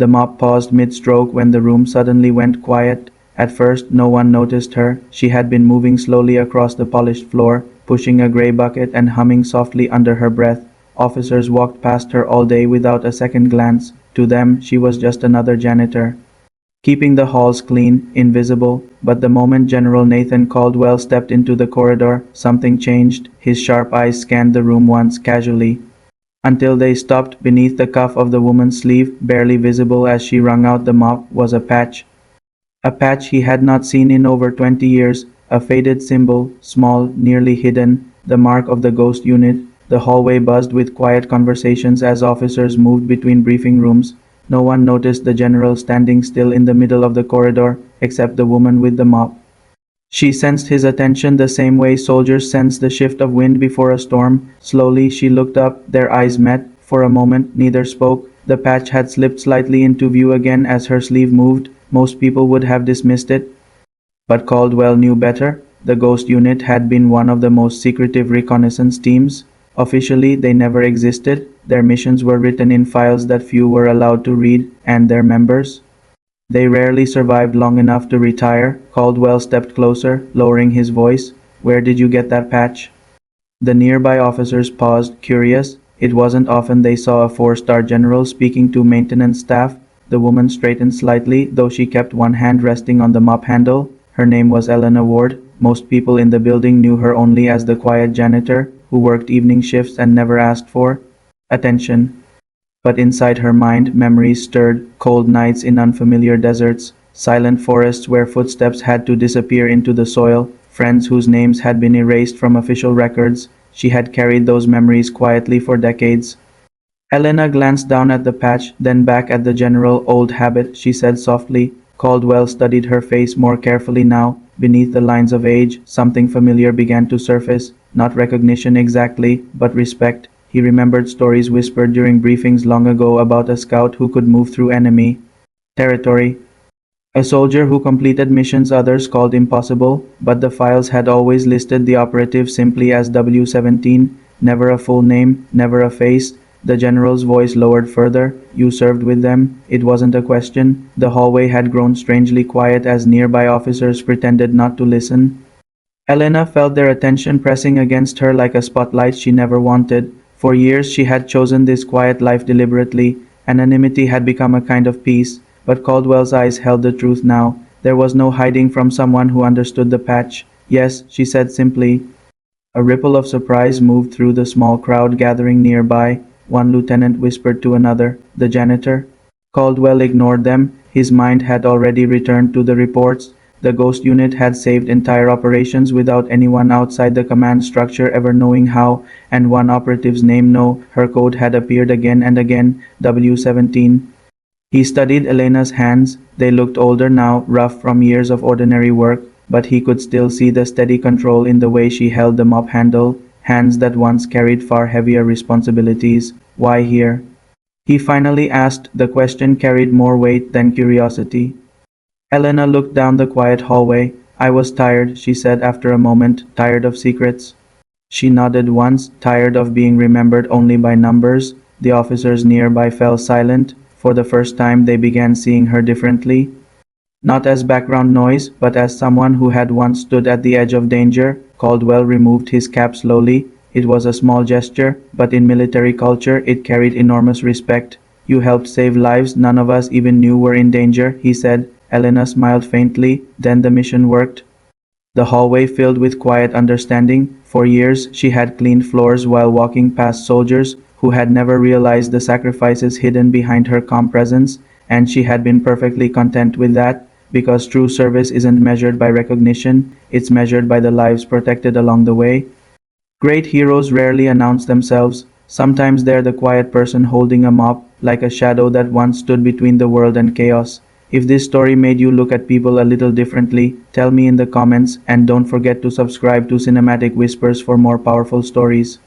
The mop paused mid-stroke when the room suddenly went quiet. At first, no one noticed her. She had been moving slowly across the polished floor, pushing a gray bucket and humming softly under her breath. Officers walked past her all day without a second glance. To them, she was just another janitor, keeping the halls clean, invisible. But the moment General Nathan Caldwell stepped into the corridor, something changed. His sharp eyes scanned the room once casually, until they stopped. Beneath the cuff of the woman's sleeve, barely visible as she wrung out the mop, was a patch. A patch he had not seen in over 20 years, a faded symbol, small, nearly hidden, the mark of the ghost unit. The hallway buzzed with quiet conversations as officers moved between briefing rooms. No one noticed the general standing still in the middle of the corridor, except the woman with the mop. She sensed his attention the same way soldiers sense the shift of wind before a storm. Slowly she looked up, their eyes met. For a moment neither spoke. The patch had slipped slightly into view again as her sleeve moved. Most people would have dismissed it, but Caldwell knew better. The ghost unit had been one of the most secretive reconnaissance teams. Officially, they never existed. Their missions were written in files that few were allowed to read, and their members, they rarely survived long enough to retire. Caldwell stepped closer, lowering his voice. "Where did you get that patch?" The nearby officers paused, curious. It wasn't often they saw a four-star general speaking to maintenance staff. The woman straightened slightly, though she kept one hand resting on the mop handle. Her name was Elena Ward. Most people in the building knew her only as the quiet janitor, who worked evening shifts and never asked for attention. But inside her mind, memories stirred. Cold nights in unfamiliar deserts, silent forests where footsteps had to disappear into the soil, friends whose names had been erased from official records. She had carried those memories quietly for decades. Elena glanced down at the patch, then back at the general. "Old habit," she said softly. Caldwell studied her face more carefully now. Beneath the lines of age, something familiar began to surface. Not recognition exactly, but respect. He remembered stories whispered during briefings long ago about a scout who could move through enemy territory, a soldier who completed missions others called impossible, but the files had always listed the operative simply as W-17, never a full name, never a face. The general's voice lowered further. "You served with them?" It wasn't a question. The hallway had grown strangely quiet as nearby officers pretended not to listen. Elena felt their attention pressing against her like a spotlight she never wanted. For years she had chosen this quiet life deliberately. Anonymity had become a kind of peace, but Caldwell's eyes held the truth now. There was no hiding from someone who understood the patch. "Yes," she said simply. A ripple of surprise moved through the small crowd gathering nearby. One lieutenant whispered to another, "The janitor?" Caldwell ignored them. His mind had already returned to the reports. The ghost unit had saved entire operations without anyone outside the command structure ever knowing how, and one operative's name, no, her code had appeared again and again, W-17. He studied Elena's hands. They looked older now, rough from years of ordinary work, but he could still see the steady control in the way she held the mop handle. Hands that once carried far heavier responsibilities. "Why here?" he finally asked. The question carried more weight than curiosity. Elena looked down the quiet hallway. "I was tired," she said after a moment. "Tired of secrets." She nodded once, tired of being remembered only by numbers. The officers nearby fell silent. For the first time they began seeing her differently. Not as background noise, but as someone who had once stood at the edge of danger. Caldwell removed his cap slowly. It was a small gesture, but in military culture it carried enormous respect. "You helped save lives none of us even knew were in danger," he said. Elena smiled faintly. "Then the mission worked." The hallway filled with quiet understanding. For years she had cleaned floors while walking past soldiers who had never realized the sacrifices hidden behind her calm presence, and she had been perfectly content with that. Because true service isn't measured by recognition, it's measured by the lives protected along the way. Great heroes rarely announce themselves. Sometimes they're the quiet person holding a mop, like a shadow that once stood between the world and chaos. If this story made you look at people a little differently, tell me in the comments, and don't forget to subscribe to Cinematic Whispers for more powerful stories.